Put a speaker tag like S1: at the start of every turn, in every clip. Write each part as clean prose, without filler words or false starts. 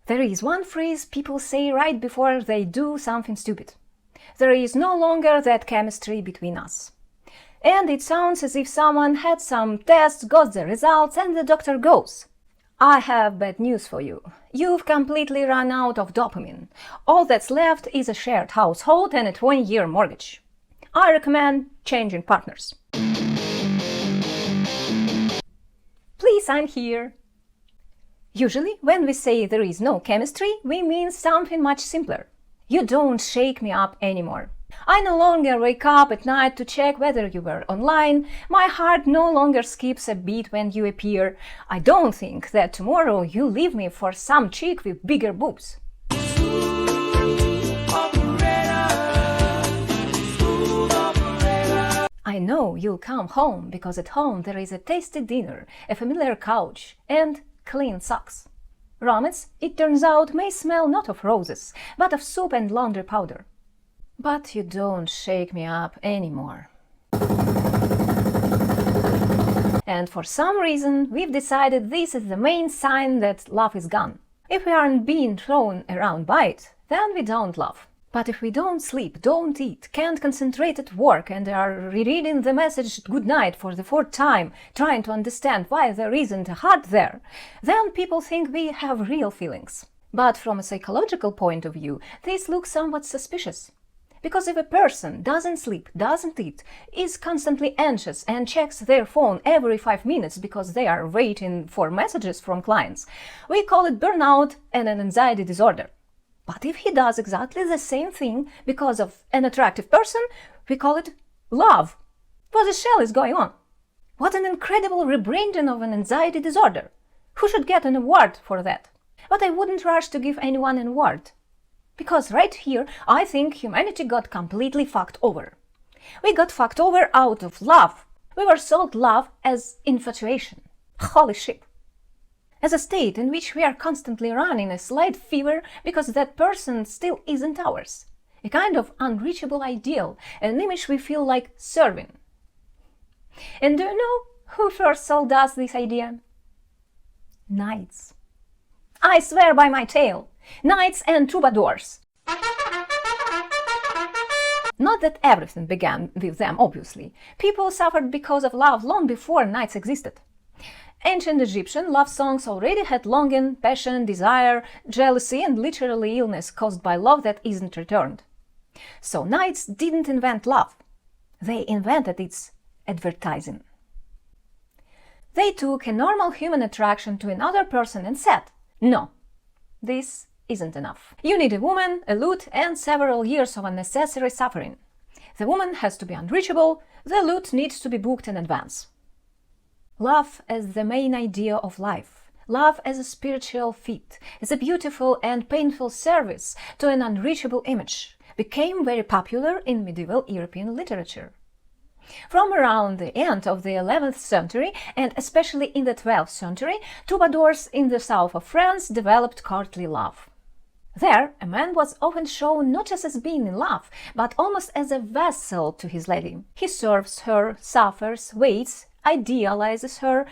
S1: There is one phrase people say right before they do something stupid. There is no longer that chemistry between us. And it sounds as if someone had some tests, got the results, and the doctor goes, I have bad news for you. You've completely run out of dopamine. All that's left is a shared household and a 20-year mortgage. I recommend changing partners. Please sign here. Usually, when we say there is no chemistry, we mean something much simpler. You don't shake me up anymore. I no longer wake up at night to check whether you were online. My heart no longer skips a beat when you appear. I don't think that tomorrow you leave me for some chick with bigger boobs. I know you'll come home because at home there is a tasty dinner, a familiar couch, and clean socks. Romance, it turns out, may smell not of roses, but of soup and laundry powder. But you don't shake me up anymore. And for some reason, we've decided this is the main sign that love is gone. If we aren't being thrown around by it, then we don't love. But if we don't sleep, don't eat, can't concentrate at work, and are rereading the message goodnight for the fourth time, trying to understand why there isn't a heart there, then people think we have real feelings. But from a psychological point of view, this looks somewhat suspicious. Because if a person doesn't sleep, doesn't eat, is constantly anxious and checks their phone every 5 minutes because they are waiting for messages from clients, we call it burnout and an anxiety disorder. But if he does exactly the same thing because of an attractive person, we call it love. What the hell is going on? What an incredible rebranding of an anxiety disorder. Who should get an award for that? But I wouldn't rush to give anyone an award. Because right here, I think humanity got completely fucked over. We got fucked over out of love. We were sold love as infatuation. Holy shit. As a state in which we are constantly running a slight fever because that person still isn't ours. A kind of unreachable ideal, an image we feel like serving. And do you know who first sold us this idea? Knights. I swear by my tail. Knights and troubadours. Not that everything began with them, obviously. People suffered because of love long before knights existed. Ancient Egyptian love songs already had longing, passion, desire, jealousy, and literally illness caused by love that isn't returned. So knights didn't invent love. They invented its advertising. They took a normal human attraction to another person and said, no, this isn't enough. You need a woman, a lute, and several years of unnecessary suffering. The woman has to be unreachable, the lute needs to be booked in advance. Love as the main idea of life, love as a spiritual feat, as a beautiful and painful service to an unreachable image, became very popular in medieval European literature. From around the end of the 11th century, and especially in the 12th century, troubadours in the south of France developed courtly love. There, a man was often shown not just as being in love, but almost as a vassal to his lady. He serves her, suffers, waits, idealizes her,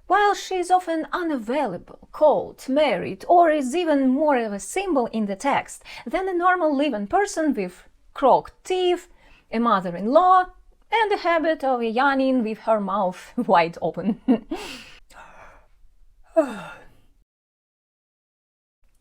S1: while she is often unavailable, cold, married, or is even more of a symbol in the text than a normal living person with crooked teeth, a mother-in-law, and the habit of yawning with her mouth wide open.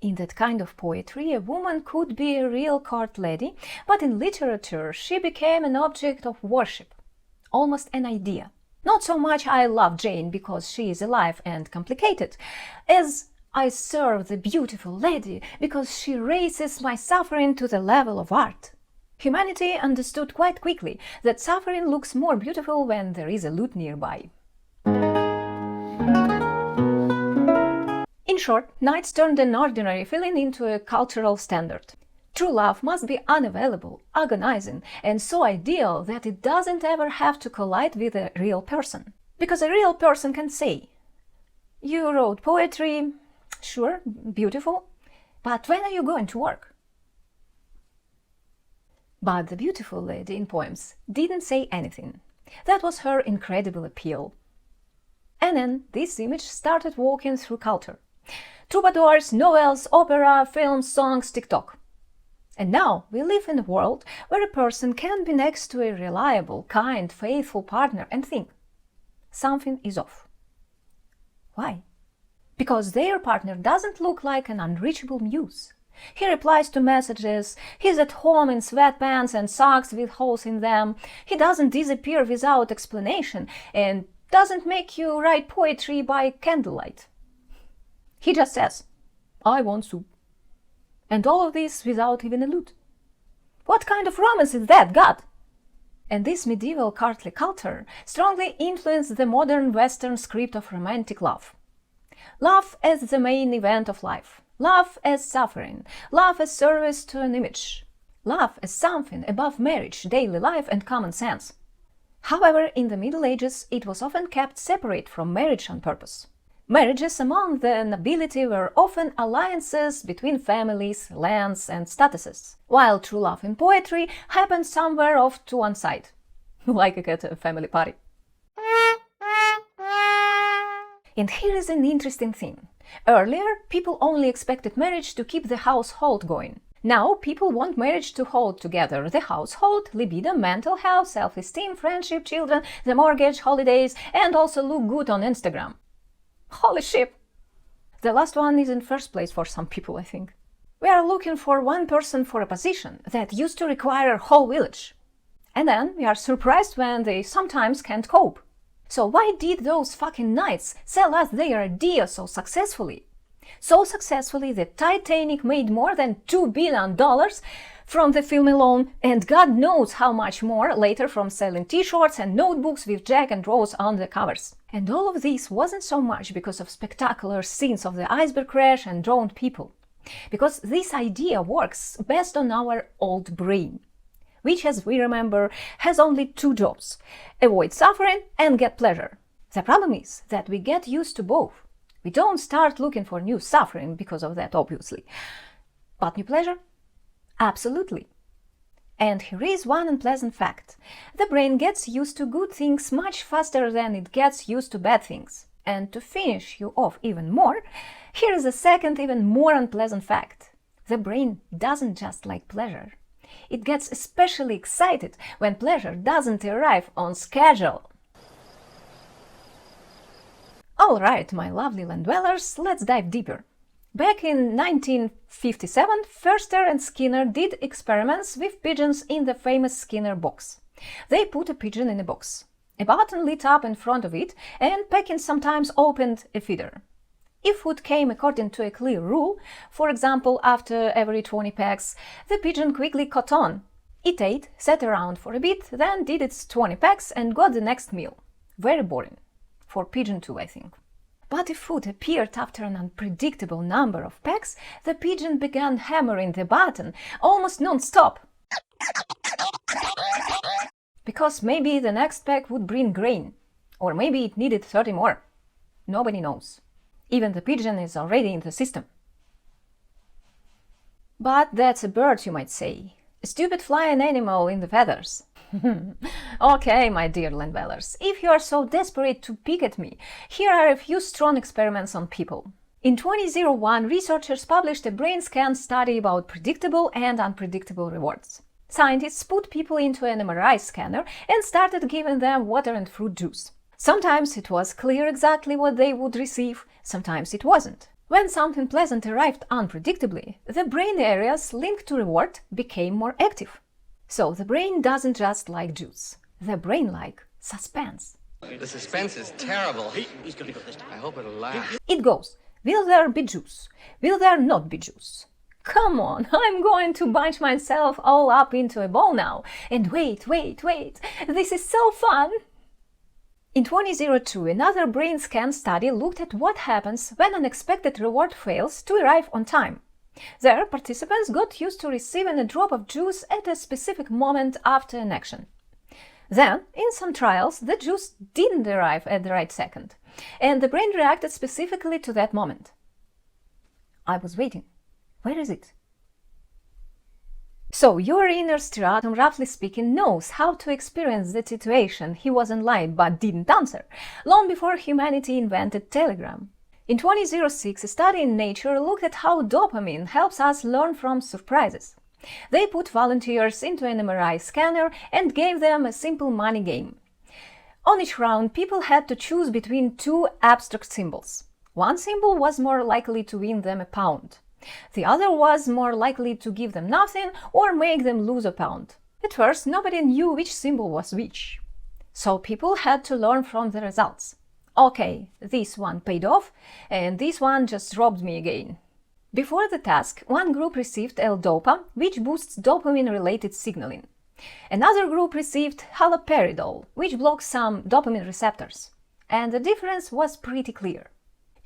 S1: In that kind of poetry, a woman could be a real court lady, but in literature she became an object of worship, almost an idea. Not so much I love Jane because she is alive and complicated, as I serve the beautiful lady because she raises my suffering to the level of art. Humanity understood quite quickly that suffering looks more beautiful when there is a lute nearby. In short, knights turned an ordinary feeling into a cultural standard. True love must be unavailable, agonizing, and so ideal that it doesn't ever have to collide with a real person. Because a real person can say, "You wrote poetry, sure, beautiful, but when are you going to work?" But the beautiful lady in poems didn't say anything. That was her incredible appeal. And then this image started walking through culture. Troubadours, novels, opera, films, songs, TikTok. And now we live in a world where a person can be next to a reliable, kind, faithful partner and think, something is off. Why? Because their partner doesn't look like an unreachable muse. He replies to messages, he's at home in sweatpants and socks with holes in them, he doesn't disappear without explanation, and doesn't make you write poetry by candlelight. He just says, I want soup. And all of this without even a lute. What kind of romance is that, God? And this medieval courtly culture strongly influenced the modern Western script of romantic love. Love as the main event of life. Love as suffering. Love as service to an image. Love as something above marriage, daily life, and common sense. However, in the Middle Ages, it was often kept separate from marriage on purpose. Marriages among the nobility were often alliances between families, lands, and statuses, while true love in poetry happened somewhere off to one side, like at a family party. And here is an interesting thing. Earlier, people only expected marriage to keep the household going. Now, people want marriage to hold together the household, libido, mental health, self-esteem, friendship, children, the mortgage, holidays, and also look good on Instagram. Holy shit! The last one is in first place for some people, I think. We are looking for one person for a position that used to require a whole village. And then we are surprised when they sometimes can't cope. So why did those fucking knights sell us their idea so successfully? So successfully that Titanic made more than $2 billion from the film alone, and God knows how much more later from selling t-shirts and notebooks with Jack and Rose on the covers. And all of this wasn't so much because of spectacular scenes of the iceberg crash and drowned people. Because this idea works best on our old brain, which, as we remember, has only two jobs: avoid suffering and get pleasure. The problem is that we get used to both. We don't start looking for new suffering because of that, obviously. But new pleasure? Absolutely. And here is one unpleasant fact. The brain gets used to good things much faster than it gets used to bad things. And to finish you off even more, here is a second, even more unpleasant fact. The brain doesn't just like pleasure. It gets especially excited when pleasure doesn't arrive on schedule. All right, my lovely land dwellers, let's dive deeper. Back in 1957, Forster and Skinner did experiments with pigeons in the famous Skinner box. They put a pigeon in a box. A button lit up in front of it, and Pekin sometimes opened a feeder. If food came according to a clear rule, for example, after every 20 pecks, the pigeon quickly caught on. It ate, sat around for a bit, then did its 20 pecks and got the next meal. Very boring. For pigeon too, I think. But if food appeared after an unpredictable number of pecks, the pigeon began hammering the button almost non-stop. Because maybe the next peck would bring grain, or maybe it needed 30 more. Nobody knows. Even the pigeon is already in the system. But that's a bird, you might say. A stupid flying animal in the feathers. Okay, my dear land dwellers, if you are so desperate to pick at me, here are a few strong experiments on people. In 2001, researchers published a brain scan study about predictable and unpredictable rewards. Scientists put people into an MRI scanner and started giving them water and fruit juice. Sometimes it was clear exactly what they would receive, sometimes it wasn't. When something pleasant arrived unpredictably, the brain areas linked to reward became more active. So the brain doesn't just like juice. The brain likes suspense.
S2: The suspense is terrible. I hope it'll last.
S1: It goes, will there be juice? Will there not be juice? Come on, I'm going to bunch myself all up into a ball now. And wait, this is so fun! In 2002, another brain scan study looked at what happens when an expected reward fails to arrive on time. There, participants got used to receiving a drop of juice at a specific moment after an action. Then, in some trials, the juice didn't arrive at the right second, and the brain reacted specifically to that moment. I was waiting. Where is it? So, your inner stratum, roughly speaking, knows how to experience the situation he was in line but didn't answer, long before humanity invented telegram. In 2006, a study in Nature looked at how dopamine helps us learn from surprises. They put volunteers into an MRI scanner and gave them a simple money game. On each round, people had to choose between two abstract symbols. One symbol was more likely to win them a pound. The other was more likely to give them nothing or make them lose a pound. At first, nobody knew which symbol was which. So people had to learn from the results. Okay, this one paid off, and this one just robbed me again. Before the task, one group received L-Dopa, which boosts dopamine-related signaling. Another group received haloperidol, which blocks some dopamine receptors. And the difference was pretty clear.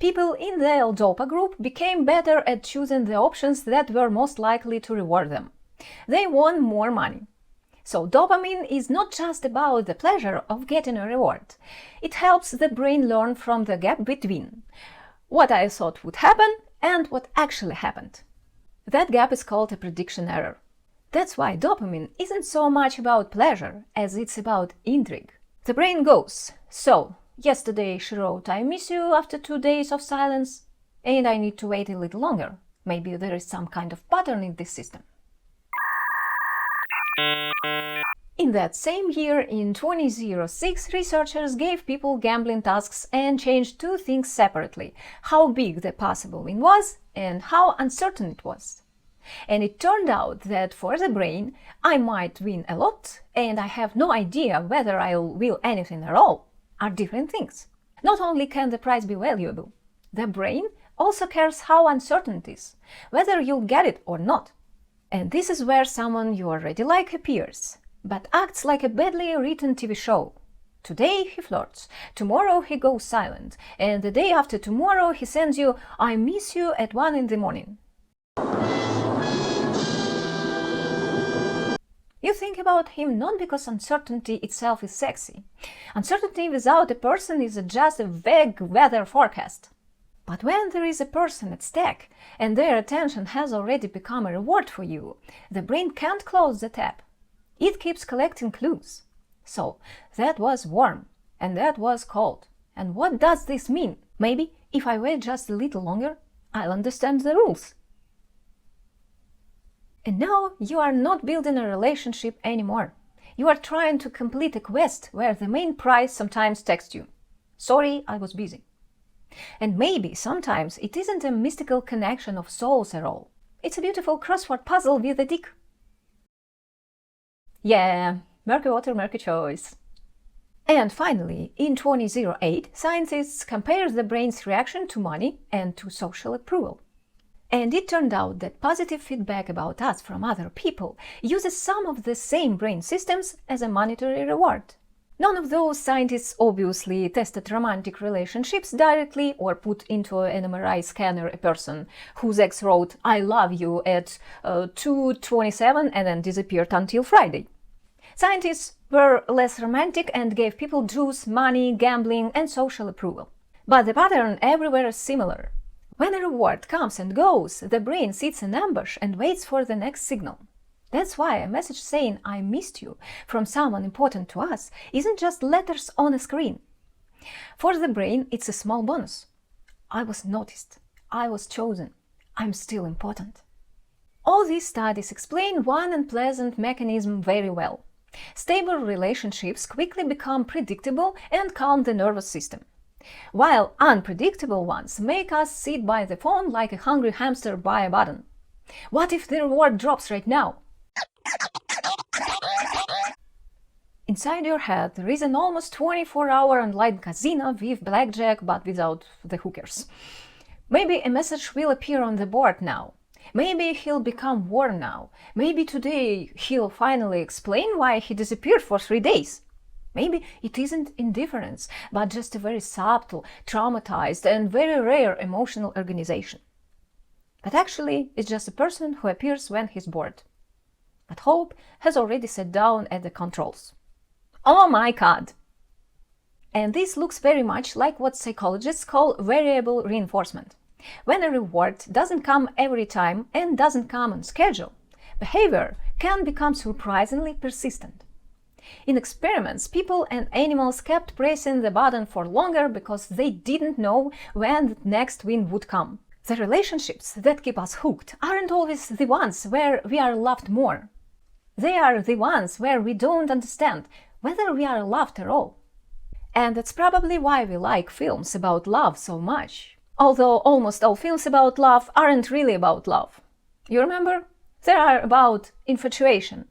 S1: People in the L-Dopa group became better at choosing the options that were most likely to reward them. They won more money. So dopamine is not just about the pleasure of getting a reward. It helps the brain learn from the gap between what I thought would happen and what actually happened. That gap is called a prediction error. That's why dopamine isn't so much about pleasure as it's about intrigue. The brain goes, so, yesterday she wrote, I miss you after 2 days of silence, and I need to wait a little longer. Maybe there is some kind of pattern in this system. In that same year, in 2006, researchers gave people gambling tasks and changed two things separately: how big the possible win was and how uncertain it was. And it turned out that for the brain, I might win a lot and I have no idea whether I'll win anything at all are different things. Not only can the prize be valuable, the brain also cares how uncertain it is, whether you'll get it or not. And this is where someone you already like appears, but acts like a badly written TV show. Today he flirts, tomorrow he goes silent, and the day after tomorrow he sends you, I miss you at 1 in the morning. You think about him not because uncertainty itself is sexy. Uncertainty without a person is just a vague weather forecast. But when there is a person at stake, and their attention has already become a reward for you, the brain can't close the tab. It keeps collecting clues. So, that was warm, and that was cold. And what does this mean? Maybe, if I wait just a little longer, I'll understand the rules. And now you are not building a relationship anymore. You are trying to complete a quest where the main prize sometimes texts you, sorry, I was busy. And maybe sometimes it isn't a mystical connection of souls at all. It's a beautiful crossword puzzle with a dick. Yeah, murky water, murky choice. And finally, in 2008, scientists compared the brain's reaction to money and to social approval. And it turned out that positive feedback about us from other people uses some of the same brain systems as a monetary reward. None of those scientists obviously tested romantic relationships directly or put into an MRI scanner a person whose ex wrote, I love you at 2:27 and then disappeared until Friday. Scientists were less romantic and gave people juice, money, gambling, and social approval. But the pattern everywhere is similar. When a reward comes and goes, the brain sits in ambush and waits for the next signal. That's why a message saying, I missed you, from someone important to us, isn't just letters on a screen. For the brain, it's a small bonus. I was noticed. I was chosen. I'm still important. All these studies explain one unpleasant mechanism very well. Stable relationships quickly become predictable and calm the nervous system, while unpredictable ones make us sit by the phone like a hungry hamster by a button. What if the reward drops right now? Inside your head, there is an almost 24-hour online casino with blackjack but without the hookers. Maybe a message will appear on the board now. Maybe he'll become warm now. Maybe today he'll finally explain why he disappeared for 3 days. Maybe it isn't indifference, but just a very subtle, traumatized, and very rare emotional organization. But actually, it's just a person who appears when he's bored. But hope has already sat down at the controls. Oh my god! And this looks very much like what psychologists call variable reinforcement. When a reward doesn't come every time and doesn't come on schedule, behavior can become surprisingly persistent. In experiments, people and animals kept pressing the button for longer because they didn't know when the next win would come. The relationships that keep us hooked aren't always the ones where we are loved more. They are the ones where we don't understand whether we are loved at all. And that's probably why we like films about love so much. Although almost all films about love aren't really about love. You remember? They are about infatuation.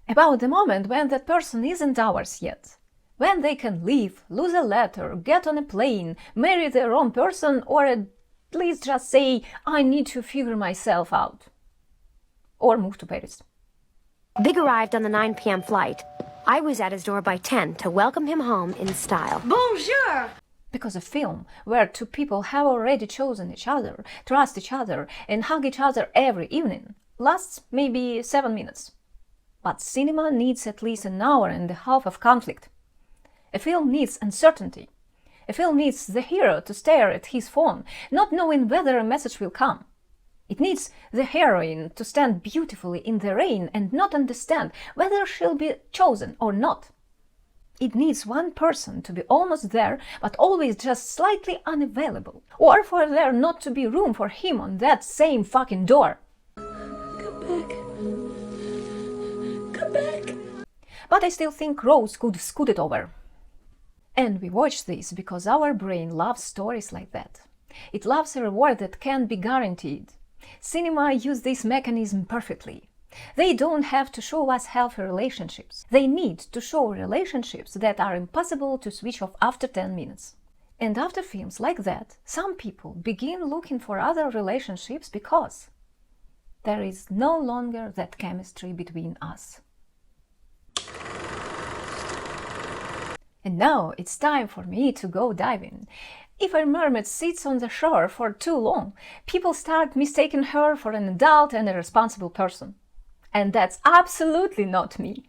S1: About the moment when that person isn't ours yet. When they can leave, lose a letter, get on a plane, marry the wrong person, or at least just say, I need to figure myself out. Or move to Paris.
S3: Big arrived on the 9 p.m. flight. I was at his door by 10 to welcome him home in style.
S4: Bonjour!
S1: Because a film where two people have already chosen each other, trust each other, and hug each other every evening lasts maybe 7 minutes. But cinema needs at least an hour and a half of conflict. A film needs uncertainty. A film needs the hero to stare at his phone, not knowing whether a message will come. It needs the heroine to stand beautifully in the rain and not understand whether she'll be chosen or not. It needs one person to be almost there, but always just slightly unavailable. Or for there not to be room for him on that same fucking door.
S4: Come back. Come back.
S1: But I still think Rose could scoot it over. And we watch this because our brain loves stories like that. It loves a reward that can't be guaranteed. Cinema use this mechanism perfectly. They don't have to show us healthy relationships. They need to show relationships that are impossible to switch off after 10 minutes. And after films like that, some people begin looking for other relationships because there is no longer that chemistry between us. And now it's time for me to go diving. If a mermaid sits on the shore for too long, people start mistaking her for an adult and a responsible person. And that's absolutely not me.